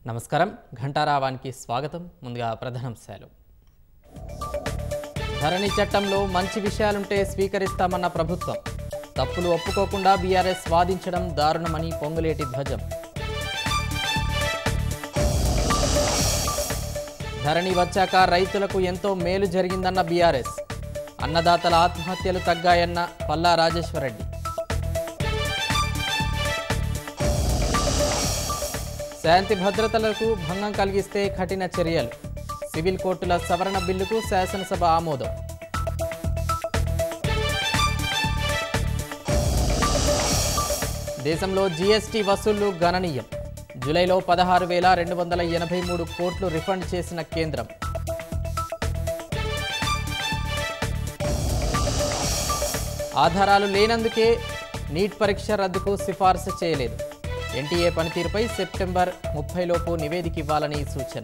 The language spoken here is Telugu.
నమస్కారం ఘంటారావానికి స్వాగతం. ముందుగా ప్రధానాంశాలు. ధరణి చట్టంలో మంచి విషయాలుంటే స్వీకరిస్తామన్న ప్రభుత్వం. తప్పులు ఒప్పుకోకుండా బీఆర్ఎస్ వాదించడం దారుణమని పొంగులేటి ధ్వజం. ధరణి వచ్చాక రైతులకు ఎంతో మేలు జరిగిందన్న బీఆర్ఎస్. అన్నదాతల ఆత్మహత్యలు తగ్గాయన్న పల్లా రాజేశ్వరరెడ్డి. శాంతి భద్రతలకు భంగం కలిగిస్తే కఠిన చర్యలు. సివిల్ కోర్టుల సవరణ బిల్లుకు శాసనసభ ఆమోదం. దేశంలో జీఎస్టీ వసూళ్లు గణనీయం. జూలైలో 16,283 కోట్లు రిఫండ్ చేసిన కేంద్రం. ఆధారాలు లేనందుకే నీట్ పరీక్ష రద్దుకు సిఫార్సు చేయలేదు. ఎన్టీఏ పనితీరుపై సెప్టెంబర్ 30 లోపు నివేదిక ఇవ్వాలని సూచన.